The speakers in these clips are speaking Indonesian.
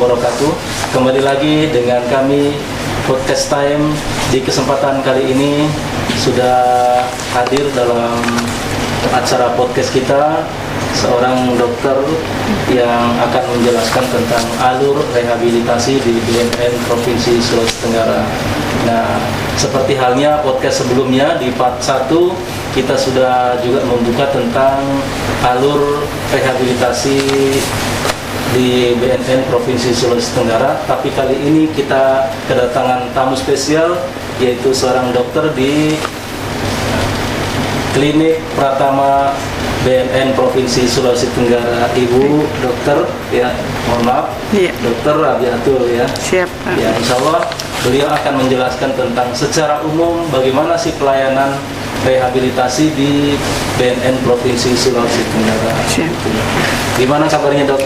wabarakatuh. Kembali lagi dengan kami Podcast Time. Di kesempatan kali ini sudah hadir dalam acara podcast kita seorang dokter yang akan menjelaskan tentang alur rehabilitasi di BNN Provinsi Sulawesi Tenggara. Nah, seperti halnya podcast sebelumnya di part 1 kita sudah juga membuka tentang alur rehabilitasi di BNN Provinsi Sulawesi Tenggara, tapi kali ini kita kedatangan tamu spesial, yaitu seorang dokter di Klinik Pratama BNN Provinsi Sulawesi Tenggara, Ibu Dokter, ya, mohon maaf, Dokter Rabiatul, ya. Siap. Ya, insya Allah beliau akan menjelaskan tentang secara umum bagaimana sih pelayanan rehabilitasi di BNN Provinsi Sulawesi Tenggara. Siap. Gimana kabarnya, Dok?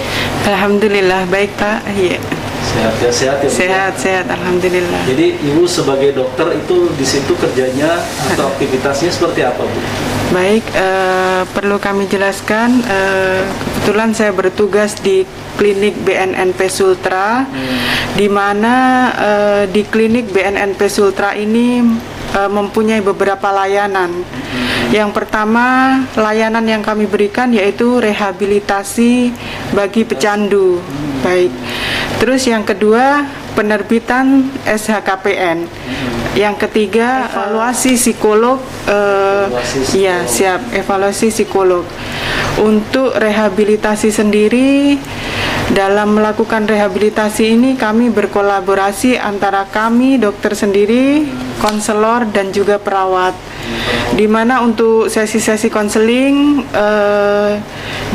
Alhamdulillah baik, Pak. Iya. Sehat ya, sehat ya. Sehat, alhamdulillah. Jadi Ibu sebagai dokter itu di situ kerjanya atau aktivitasnya seperti apa, Bu? Baik, perlu kami jelaskan, kebetulan saya bertugas di klinik BNNP Sultra, di mana di klinik BNNP Sultra ini mempunyai beberapa layanan. Yang pertama, layanan yang kami berikan yaitu rehabilitasi bagi pecandu. Baik. Terus yang kedua, penerbitan SHKPN. Yang ketiga, evaluasi psikolog. Ya, siap, evaluasi psikolog. Untuk rehabilitasi sendiri, dalam melakukan rehabilitasi ini kami berkolaborasi antara kami dokter sendiri, konselor dan juga perawat. Di mana untuk sesi-sesi konseling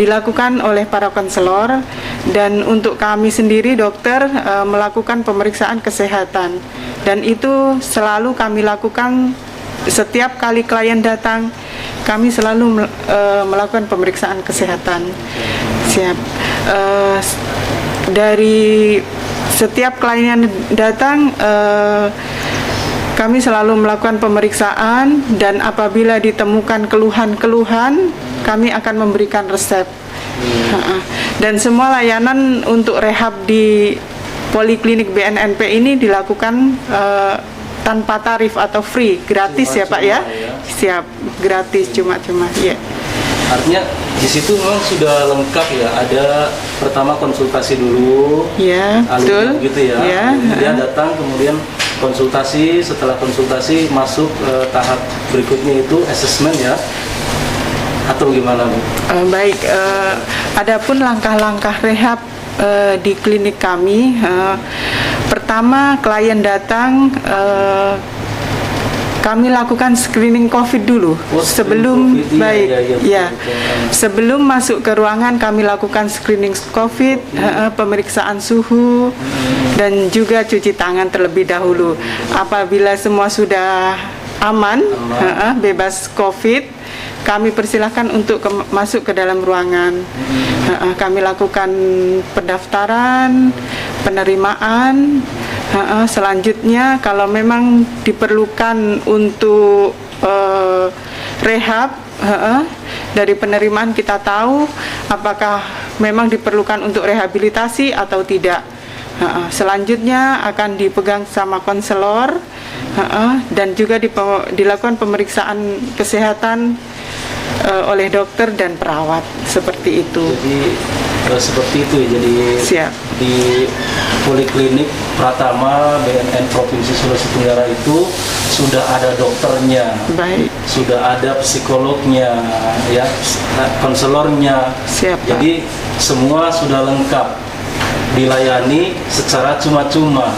dilakukan oleh para konselor, dan untuk kami sendiri dokter melakukan pemeriksaan kesehatan, dan itu selalu kami lakukan setiap kali klien datang. Kami selalu melakukan pemeriksaan kesehatan. Siap. Dari setiap klien yang datang, kami selalu melakukan pemeriksaan, dan apabila ditemukan keluhan-keluhan, kami akan memberikan resep. Dan semua layanan untuk rehab di Poliklinik BNNP ini dilakukan tanpa tarif atau free, gratis ya Pak ya? Siap, gratis, cuma-cuma ya. Artinya di situ memang sudah lengkap ya, ada pertama konsultasi dulu, ya, betul, gitu ya, ya. Kemudian datang, kemudian konsultasi, setelah konsultasi masuk tahap berikutnya itu assessment ya, atau gimana Bu? Baik, adapun langkah-langkah rehab di klinik kami, pertama klien datang, kami lakukan screening COVID dulu. Sebelum COVID, baik, ya. Sebelum masuk ke ruangan kami lakukan screening COVID, pemeriksaan suhu, dan juga cuci tangan terlebih dahulu. Apabila semua sudah aman. Bebas COVID, kami persilahkan untuk masuk ke dalam ruangan. Kami lakukan pendaftaran, penerimaan. Selanjutnya kalau memang diperlukan untuk rehab, dari penerimaan kita tahu apakah memang diperlukan untuk rehabilitasi atau tidak. Selanjutnya akan dipegang sama konselor, dan juga dilakukan pemeriksaan kesehatan oleh dokter dan perawat, seperti itu. Jadi seperti itu ya. Jadi siap. Di Poliklinik Pratama BNN Provinsi Sulawesi Tenggara itu sudah ada dokternya, baik, sudah ada psikolognya, ya, konselornya. Siap, jadi semua sudah lengkap, dilayani secara cuma-cuma.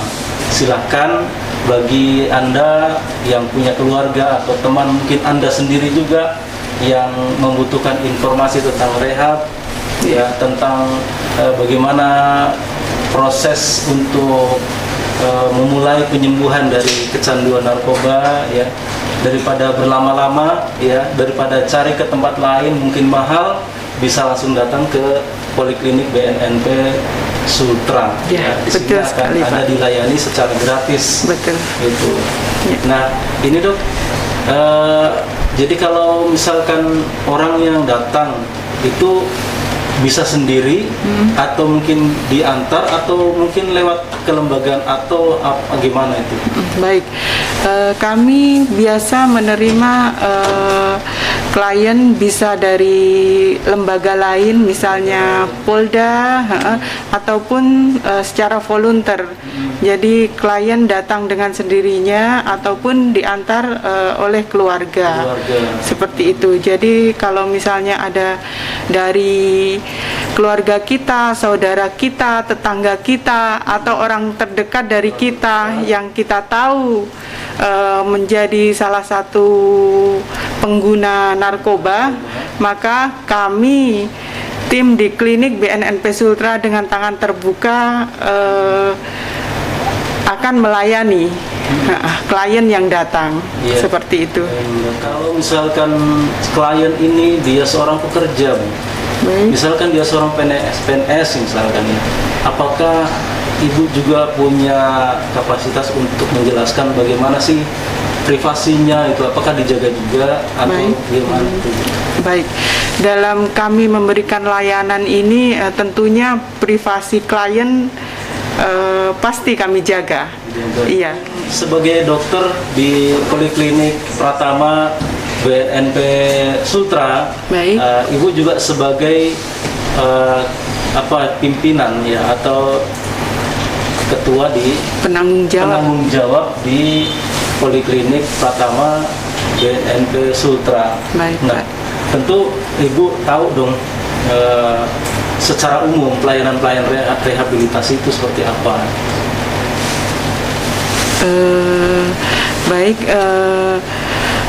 Silahkan bagi Anda yang punya keluarga atau teman, mungkin Anda sendiri juga yang membutuhkan informasi tentang rehab, ya, tentang bagaimana proses untuk memulai penyembuhan dari kecanduan narkoba, ya, daripada berlama-lama, ya, daripada cari ke tempat lain mungkin mahal, bisa langsung datang ke Poliklinik BNNP Sultra. Ya, di sini akan Anda dilayani secara gratis. Betul. Itu. Ya. Nah, ini Dok, jadi kalau misalkan orang yang datang itu bisa sendiri atau mungkin diantar atau mungkin lewat kelembagaan atau gimana itu? Baik, kami biasa menerima klien bisa dari lembaga lain, misalnya Polda, ataupun secara volunteer. Jadi klien datang dengan sendirinya ataupun diantar oleh keluarga. Seperti itu. Jadi kalau misalnya ada dari keluarga kita, saudara kita, tetangga kita, atau orang terdekat dari kita yang kita tahu menjadi salah satu pengguna narkoba, maka kami tim di klinik BNNP Sultra dengan tangan terbuka akan melayani klien yang datang. Seperti itu. Kalau misalkan klien ini dia seorang pekerja, misalkan dia seorang PNS misalkan, apakah Ibu juga punya kapasitas untuk menjelaskan bagaimana sih privasinya itu, apakah dijaga juga atau bagaimana? Baik, dalam kami memberikan layanan ini tentunya privasi klien pasti kami jaga. Iya. Sebagai dokter di Poliklinik Pratama BNNP Sultra, Ibu juga sebagai pimpinan ya atau ketua di penanggung jawab di Poliklinik Pratama BNNP Sultra. Nah, tentu Ibu tahu dong secara umum pelayanan rehabilitasi itu seperti apa?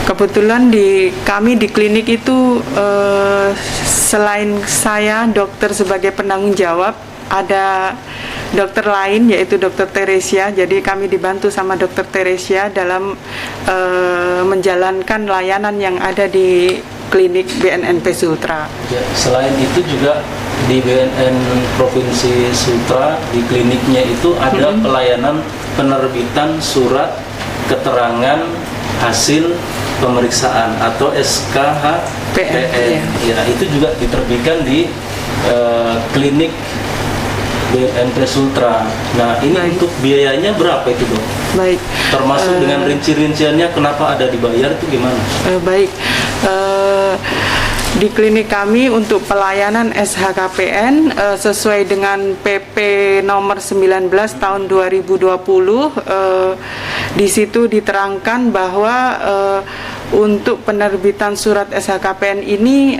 Kebetulan kami di klinik itu selain saya dokter sebagai penanggung jawab, ada dokter lain yaitu Dokter Teresia. Jadi kami dibantu sama Dokter Teresia dalam menjalankan layanan yang ada di klinik BNNP Sultra. Ya, selain itu juga di BNN Provinsi Sultra di kliniknya itu ada pelayanan penerbitan surat keterangan hasil pemeriksaan atau SKHPN. Ya, itu juga diterbitkan di klinik BNNP Sultra. Nah, ini untuk biayanya berapa itu, Dok? Baik. Termasuk dengan rinci-rinciannya kenapa ada dibayar itu gimana? Baik. Di klinik kami untuk pelayanan SHKPN sesuai dengan PP nomor 19 tahun 2020, di situ diterangkan bahwa untuk penerbitan surat SHKPN ini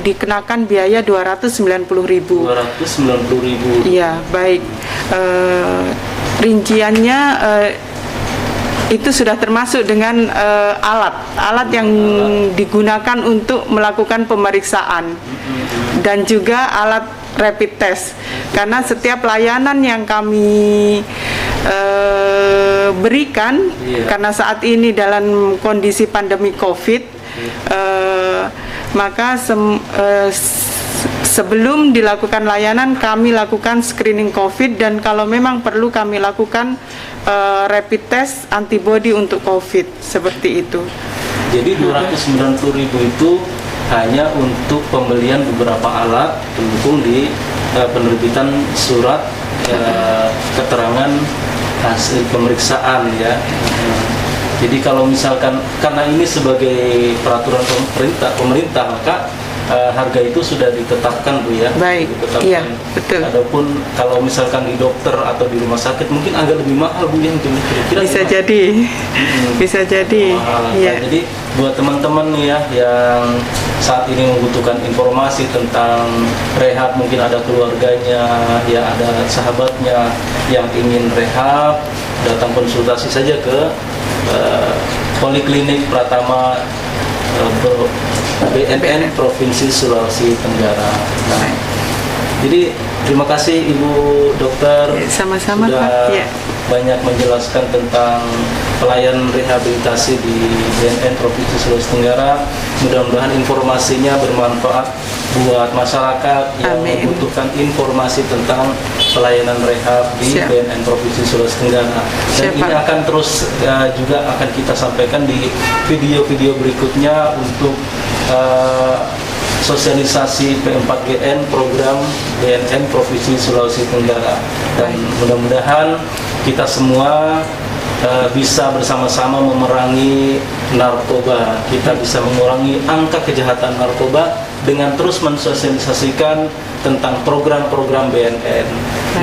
dikenakan biaya 290.000. 290.000. Iya, baik. Rinciannya itu sudah termasuk dengan alat yang digunakan untuk melakukan pemeriksaan dan juga alat rapid test, karena setiap layanan yang kami berikan karena saat ini dalam kondisi pandemi COVID, maka sebelum dilakukan layanan kami lakukan screening COVID, dan kalau memang perlu kami lakukan rapid test antibody untuk COVID, seperti itu. Jadi 290.000 itu hanya untuk pembelian beberapa alat pendukung di penerbitan surat keterangan hasil pemeriksaan ya. Jadi kalau misalkan karena ini sebagai peraturan pemerintah maka harga itu sudah ditetapkan, Bu ya. Baik. Iya, betul. Adapun kalau misalkan di dokter atau di rumah sakit mungkin agak lebih mahal, Bu, yang kira-kira bisa jadi. Bisa jadi. Ya. Jadi buat teman-teman nih ya yang saat ini membutuhkan informasi tentang rehab, mungkin ada keluarganya, ya ada sahabatnya yang ingin rehab, datang konsultasi saja ke Poliklinik Pratama BNN Provinsi Sulawesi Tenggara. Nah, jadi terima kasih Ibu Dokter. Sama-sama, sudah Pak. Ya. banyak menjelaskan tentang pelayanan rehabilitasi di BNN Provinsi Sulawesi Tenggara. Mudah-mudahan informasinya bermanfaat buat masyarakat yang membutuhkan informasi tentang pelayanan rehab di BNN Provinsi Sulawesi Tenggara. Dan ini akan terus juga akan kita sampaikan di video-video berikutnya untuk sosialisasi P4GN program BNN Provinsi Sulawesi Tenggara, dan mudah-mudahan kita semua bisa bersama-sama memerangi narkoba. Kita bisa mengurangi angka kejahatan narkoba dengan terus mensosialisasikan tentang program-program BNN.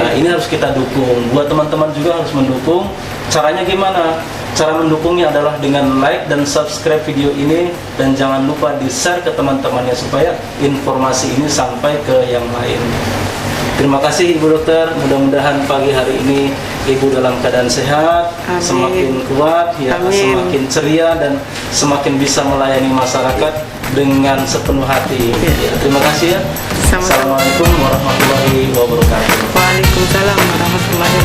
Nah, ini harus kita dukung. Buat teman-teman juga harus mendukung. Caranya gimana? Cara mendukungnya adalah dengan like dan subscribe video ini, dan jangan lupa di-share ke teman-temannya supaya informasi ini sampai ke yang lain. Terima kasih Ibu Dokter, mudah-mudahan pagi hari ini Ibu dalam keadaan sehat, Amin. semakin kuat, ya, Amin. semakin ceria, dan semakin bisa melayani masyarakat dengan sepenuh hati. Ya, terima kasih ya. Sama-sama. Assalamualaikum warahmatullahi wabarakatuh. Waalaikumsalam warahmatullahi